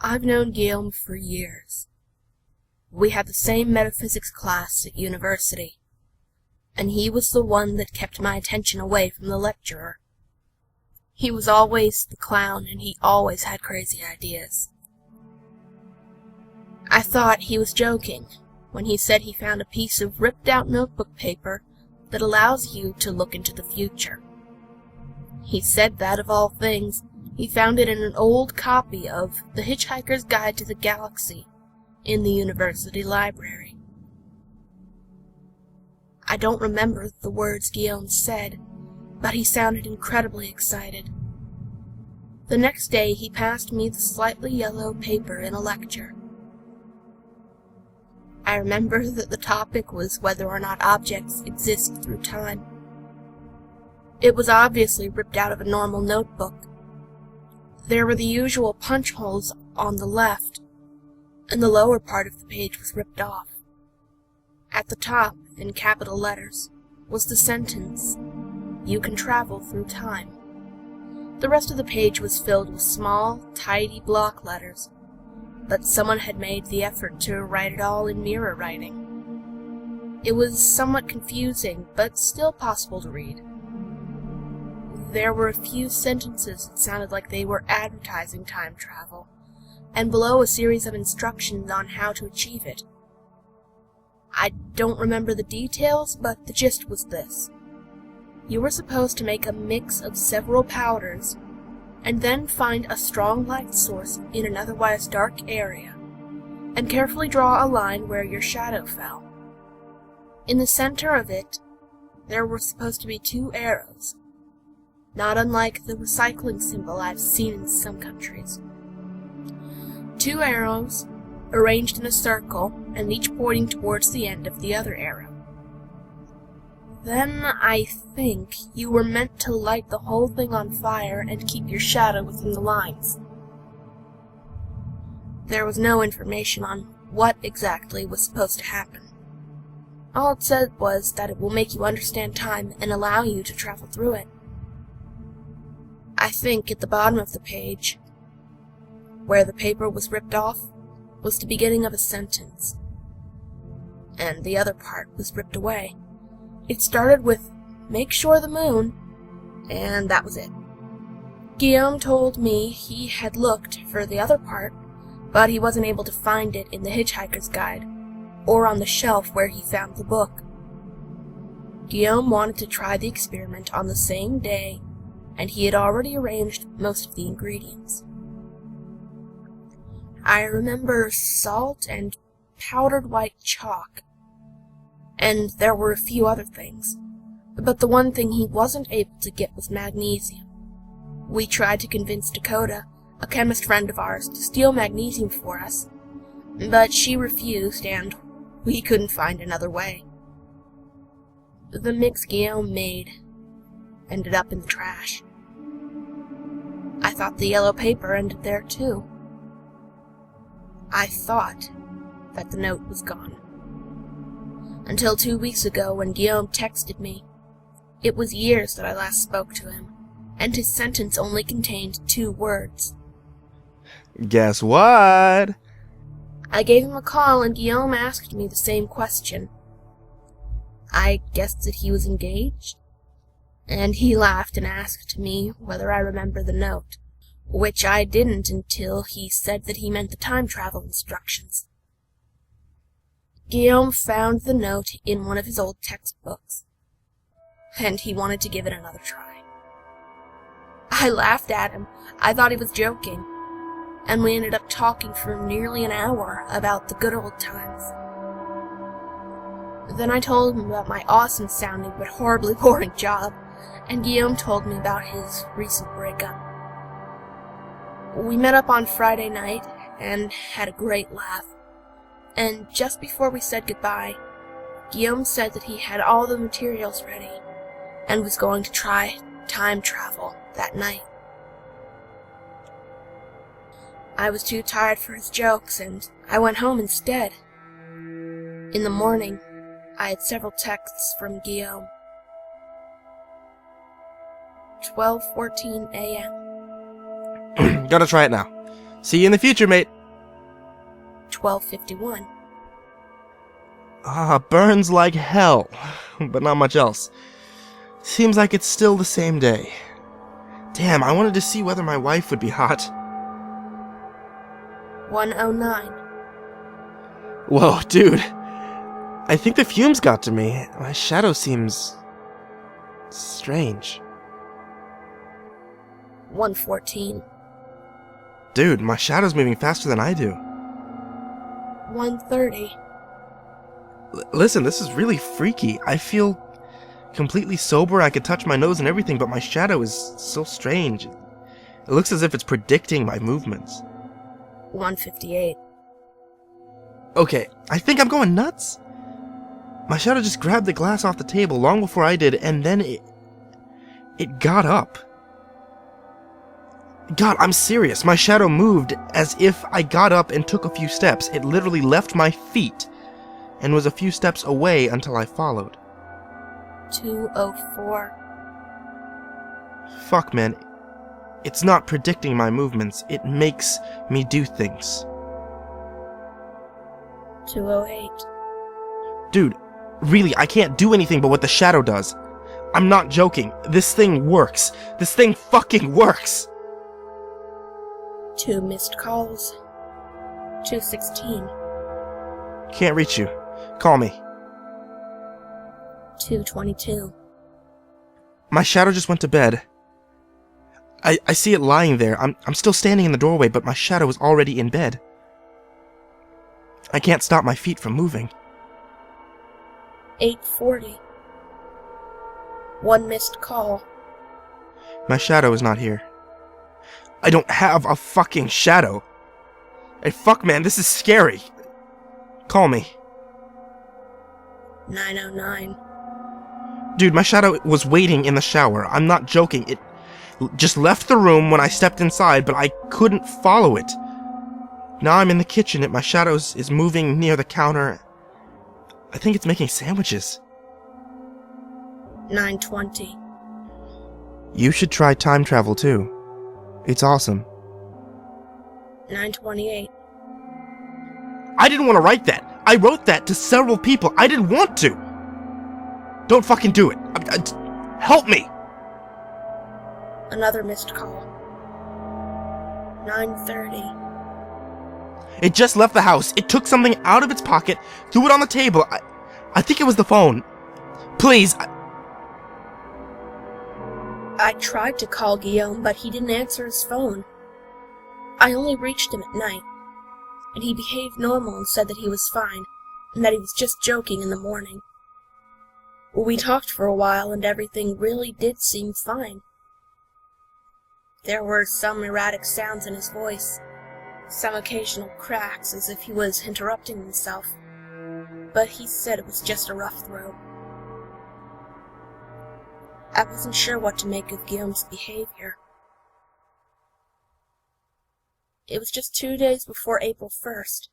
I've known Gilm for years. We had the same metaphysics class at university, and he was the one that kept my attention away from the lecturer. He was always the clown, and he always had crazy ideas. I thought he was joking when he said he found a piece of ripped-out notebook paper that allows you to look into the future. He said that, of all things, he found it in an old copy of The Hitchhiker's Guide to the Galaxy in the university library. I don't remember the words Gilm said, but he sounded incredibly excited. The next day he passed me the slightly yellow paper in a lecture. I remember that the topic was whether or not objects exist through time. It was obviously ripped out of a normal notebook. There were the usual punch holes on the left, and the lower part of the page was ripped off. At the top, in capital letters, was the sentence, "You can travel through time." The rest of the page was filled with small, tidy block letters, but someone had made the effort to write it all in mirror writing. It was somewhat confusing, but still possible to read. There were a few sentences that sounded like they were advertising time travel, and below a series of instructions on how to achieve it. I don't remember the details, but the gist was this. You were supposed to make a mix of several powders, and then find a strong light source in an otherwise dark area, and carefully draw a line where your shadow fell. In the center of it, there were supposed to be 2 arrows, not unlike the recycling symbol I've seen in some countries. 2 arrows, arranged in a circle, and each pointing towards the end of the other arrow. Then I think you were meant to light the whole thing on fire and keep your shadow within the lines. There was no information on what exactly was supposed to happen. All it said was that it will make you understand time and allow you to travel through it. I think at the bottom of the page, where the paper was ripped off, was the beginning of a sentence, and the other part was ripped away. It started with, "Make sure the moon," and that was it. Gilm told me he had looked for the other part, but he wasn't able to find it in the Hitchhiker's Guide, or on the shelf where he found the book. Gilm wanted to try the experiment on the same day, and he had already arranged most of the ingredients. I remember salt and powdered white chalk, and there were a few other things, but the one thing he wasn't able to get was magnesium. We tried to convince Dakota, a chemist friend of ours, to steal magnesium for us, but she refused, and we couldn't find another way. The mix Gilm made ended up in the trash. I thought the yellow paper ended there too. I thought that the note was gone. Until 2 weeks ago when Gilm texted me. It was years that I last spoke to him, and his sentence only contained 2 words. Guess what? I gave him a call and Gilm asked me the same question. I guessed that he was engaged, and he laughed and asked me whether I remember the note, which I didn't until he said that he meant the time travel instructions. Gilm found the note in one of his old textbooks, and he wanted to give it another try. I laughed at him. I thought he was joking, and we ended up talking for nearly an hour about the good old times. Then I told him about my awesome-sounding but horribly boring job, and Gilm told me about his recent breakup. We met up on Friday night and had a great laugh, and just before we said goodbye, Gilm said that he had all the materials ready and was going to try time travel that night. I was too tired for his jokes, and I went home instead. In the morning, I had several texts from Gilm 12:14 a.m. Gotta try it now. See you in the future, mate. 12:51. Burns like hell, but not much else. Seems like it's still the same day. Damn, I wanted to see whether my wife would be hot. 1:09. Whoa, dude. I think the fumes got to me. My shadow seems strange. 1:14. Dude, my shadow's moving faster than I do. 1:30. Listen, this is really freaky. I feel completely sober. I could touch my nose and everything, but my shadow is so strange. It looks as if it's predicting my movements. 1:58. Okay, I think I'm going nuts. My shadow just grabbed the glass off the table long before I did, and then it got up. God, I'm serious. My shadow moved as if I got up and took a few steps. It literally left my feet and was a few steps away until I followed. 2:04. Fuck, man. It's not predicting my movements. It makes me do things. 2:08. Dude, really, I can't do anything but what the shadow does. I'm not joking. This thing works. This thing fucking works. 2 missed calls. 2:16. Can't reach you. Call me. 2:22. My shadow just went to bed. I see it lying there. I'm still standing in the doorway, but my shadow is already in bed. I can't stop my feet from moving. 8:40. 1 missed call. My shadow is not here. I don't have a fucking shadow. Hey, fuck, man, this is scary. Call me. 9:09. Dude, my shadow was waiting in the shower. I'm not joking. It just left the room when I stepped inside, but I couldn't follow it. Now I'm in the kitchen and my shadow is moving near the counter. I think it's making sandwiches. 9:20. You should try time travel too. It's awesome. 9:28. I didn't want to write that. I wrote that to several people. I didn't want to. Don't fucking do it. Help me. Another missed call. 9:30. It just left the house. It took something out of its pocket, threw it on the table. I think it was the phone. Please. I tried to call Gilm, but he didn't answer his phone. I only reached him at night, and he behaved normal and said that he was fine, and that he was just joking in the morning. We talked for a while, and everything really did seem fine. There were some erratic sounds in his voice, some occasional cracks as if he was interrupting himself, but he said it was just a rough throat. I wasn't sure what to make of Gilm's behavior. It was just 2 days before April 1st,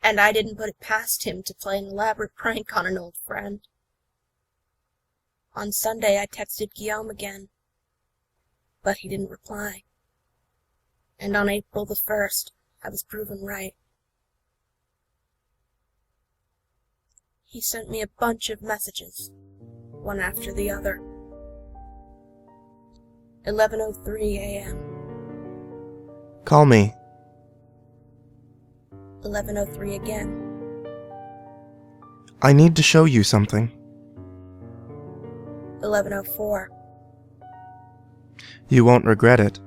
and I didn't put it past him to play an elaborate prank on an old friend. On Sunday I texted Gilm again, but he didn't reply. And on April the 1st, I was proven right. He sent me a bunch of messages, one after the other. 11:03 a.m. Call me. 11:03 again. I need to show you something. 11:04. You won't regret it.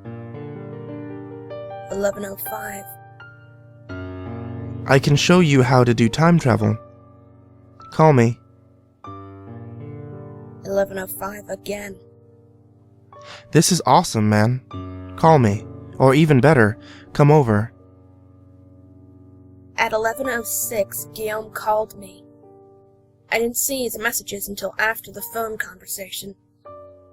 11:05. I can show you how to do time travel. Call me. 11:05 again. This is awesome, man. Call me. Or even better, come over. At 11:06, Gilm called me. I didn't see his messages until after the phone conversation,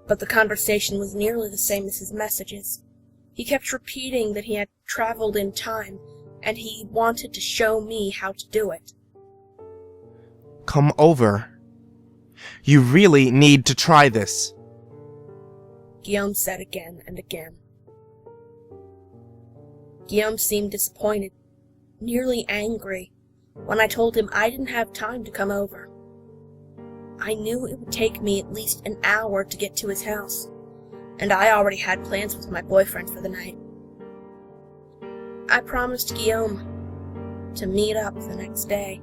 but the conversation was nearly the same as his messages. He kept repeating that he had traveled in time, and he wanted to show me how to do it. Come over. You really need to try this. Gilm said again and again. Gilm seemed disappointed, nearly angry, when I told him I didn't have time to come over. I knew it would take me at least an hour to get to his house, and I already had plans with my boyfriend for the night. I promised Gilm to meet up the next day.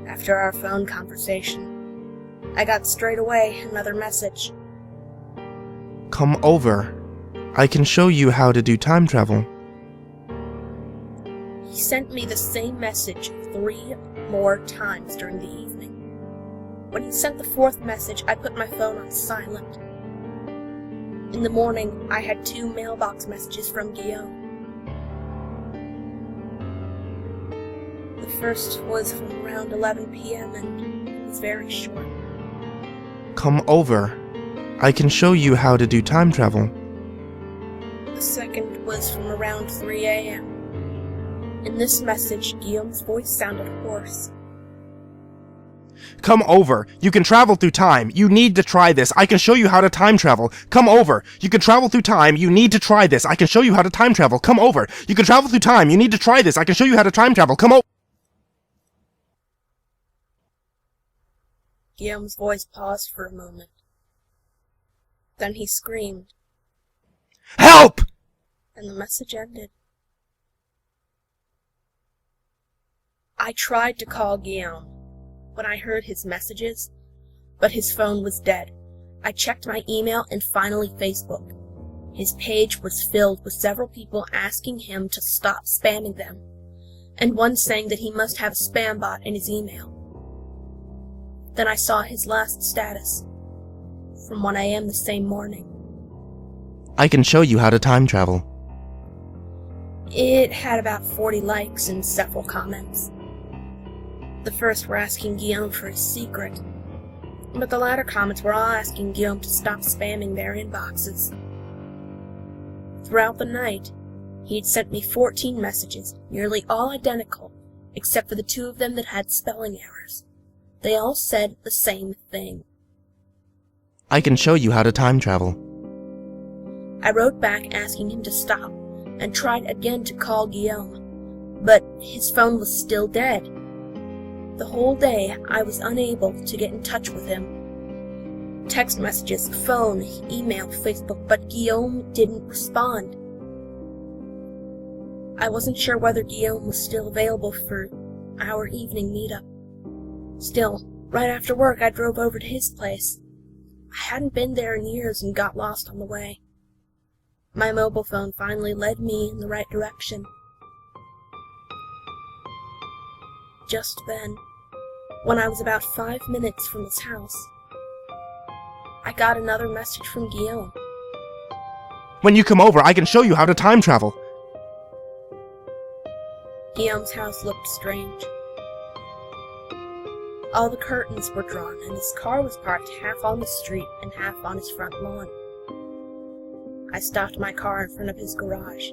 After our phone conversation, I got straight away another message. Come over. I can show you how to do time travel. He sent me the same message 3 more times during the evening. When he sent the 4th message, I put my phone on silent. In the morning, I had 2 mailbox messages from Gilm. The first was from around 11 p.m. and it was very short. Come over. I can show you how to do time travel. The second was from around 3 a.m. In this message, Gilm's voice sounded hoarse. Come over. You can travel through time. You need to try this. I can show you how to time travel. Come over. You can travel through time. You need to try this. I can show you how to time travel. Come over. You can travel through time. You need to try this. I can show you how to time travel. Come over. Gilm's voice paused for a moment. Then he screamed. Help! And the message ended. I tried to call Gilm when I heard his messages, but his phone was dead. I checked my email and finally Facebook. His page was filled with several people asking him to stop spamming them, and one saying that he must have a spam bot in his email. Then I saw his last status, from 1 a.m. the same morning. I can show you how to time travel. It had about 40 likes and several comments. The first were asking Gilm for his secret, but the latter comments were all asking Gilm to stop spamming their inboxes. Throughout the night, he had sent me 14 messages, nearly all identical, except for the 2 of them that had spelling errors. They all said the same thing. I can show you how to time travel. I wrote back asking him to stop, and tried again to call Gilm, but his phone was still dead. The whole day, I was unable to get in touch with him. Text messages, phone, email, Facebook, but Gilm didn't respond. I wasn't sure whether Gilm was still available for our evening meetup. Still, right after work, I drove over to his place. I hadn't been there in years and got lost on the way. My mobile phone finally led me in the right direction. Just then, when I was about 5 minutes from his house, I got another message from Gilm. When you come over, I can show you how to time travel. Gilm's house looked strange. All the curtains were drawn, and his car was parked half on the street and half on his front lawn. I stopped my car in front of his garage.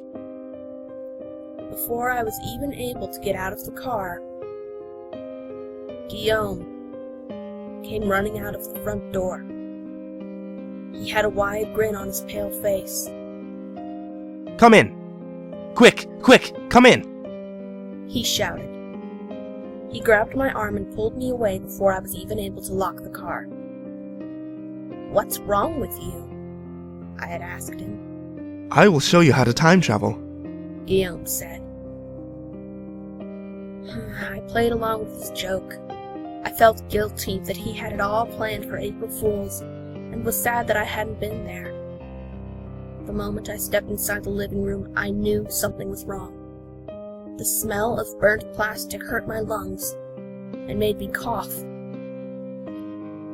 Before I was even able to get out of the car, Gilm came running out of the front door. He had a wide grin on his pale face. Come in. Quick, quick, come in. He shouted. He grabbed my arm and pulled me away before I was even able to lock the car. What's wrong with you? I had asked him. I will show you how to time travel, Gilm said. I played along with his joke. I felt guilty that he had it all planned for April Fools, and was sad that I hadn't been there. The moment I stepped inside the living room, I knew something was wrong. The smell of burnt plastic hurt my lungs and made me cough.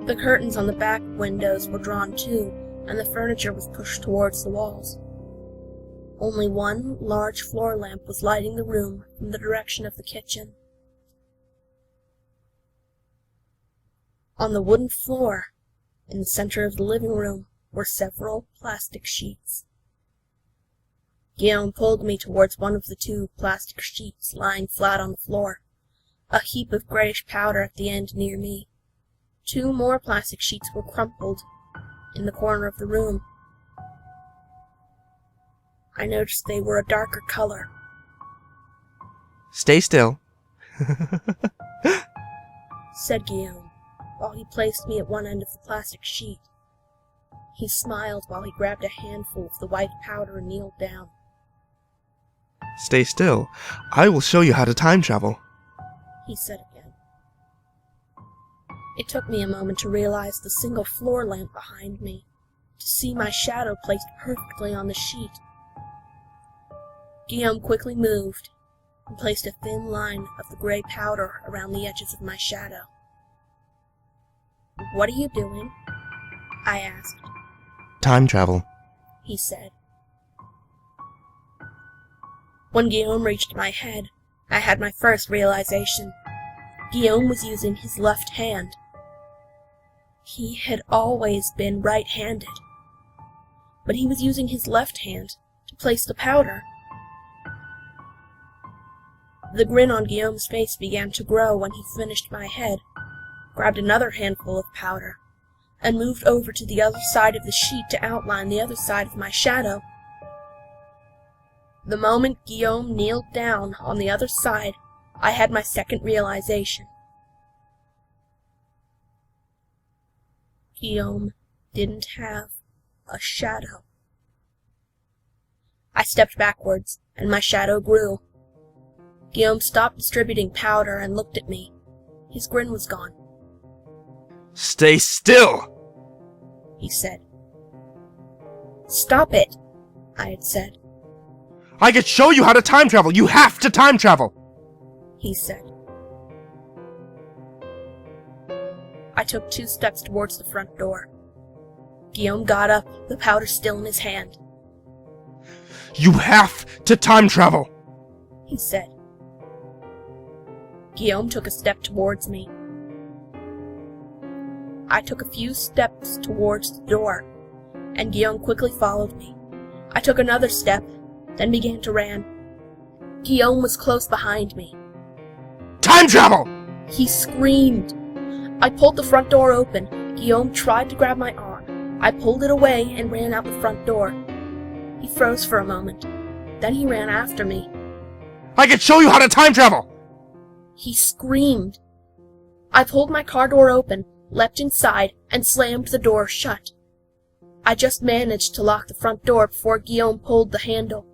The curtains on the back windows were drawn too, and the furniture was pushed towards the walls. Only one large floor lamp was lighting the room from the direction of the kitchen. On the wooden floor, in the center of the living room, were several plastic sheets. Gilm pulled me towards one of the 2 plastic sheets lying flat on the floor, a heap of grayish powder at the end near me. 2 more plastic sheets were crumpled, in the corner of the room. I noticed they were a darker color. Stay still, said Gilm, while he placed me at one end of the plastic sheet. He smiled while he grabbed a handful of the white powder and kneeled down. Stay still. I will show you how to time travel, he said again. It took me a moment to realize the single floor lamp behind me, to see my shadow placed perfectly on the sheet. Gilm quickly moved and placed a thin line of the gray powder around the edges of my shadow. What are you doing? I asked. Time travel, he said. When Gilm reached my head, I had my first realization. Gilm was using his left hand. He had always been right-handed, but he was using his left hand to place the powder. The grin on Gilm's face began to grow when he finished my head, grabbed another handful of powder, and moved over to the other side of the sheet to outline the other side of my shadow. The moment Gilm kneeled down on the other side, I had my second realization. Gilm didn't have a shadow. I stepped backwards, and my shadow grew. Gilm stopped distributing powder and looked at me. His grin was gone. Stay still, he said. Stop it, I had said. I could show you how to time travel. You have to time travel, he said. I took 2 steps towards the front door. Gilm got up, the powder still in his hand. You have to time travel, he said. Gilm took a step towards me. I took a few steps towards the door, and Gilm quickly followed me. I took another step, then began to run. Gilm was close behind me. Time travel! He screamed. I pulled the front door open. Gilm tried to grab my arm. I pulled it away and ran out the front door. He froze for a moment. Then he ran after me. I can show you how to time travel! He screamed. I pulled my car door open, leapt inside, and slammed the door shut. I just managed to lock the front door before Gilm pulled the handle.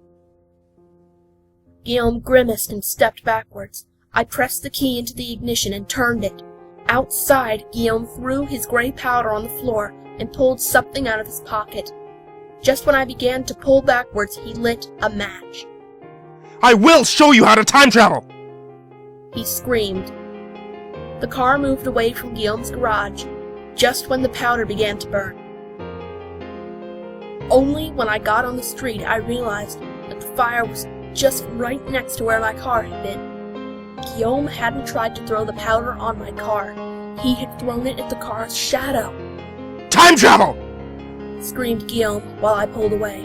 Gilm grimaced and stepped backwards. I pressed the key into the ignition and turned it. Outside, Gilm threw his gray powder on the floor and pulled something out of his pocket. Just when I began to pull backwards, he lit a match. I will show you how to time travel! He screamed. The car moved away from Gilm's garage, just when the powder began to burn. Only when I got on the street, I realized that the fire was just right next to where my car had been. Gilm hadn't tried to throw the powder on my car. He had thrown it at the car's shadow. Time travel! Screamed Gilm while I pulled away.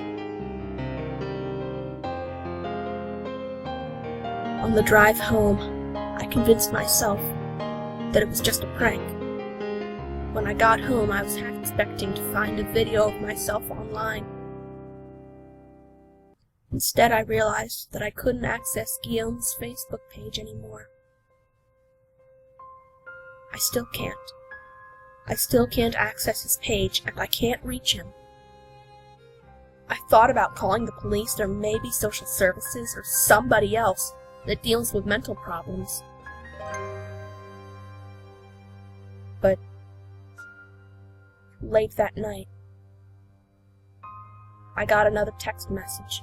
On the drive home, I convinced myself that it was just a prank. When I got home, I was half expecting to find a video of myself online. Instead, I realized that I couldn't access Gilm's Facebook page anymore. I still can't. I still can't access his page, and I can't reach him. I thought about calling the police or maybe social services or somebody else that deals with mental problems. But late that night, I got another text message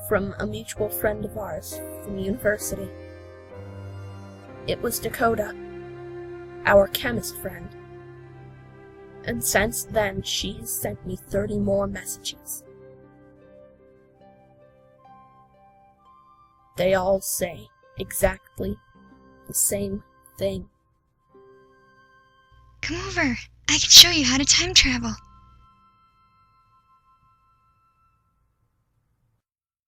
from a mutual friend of ours from university. It was Dakota, our chemist friend, and since then she has sent me 30 more messages. They all say exactly the same thing. Come over. I can show you how to time travel.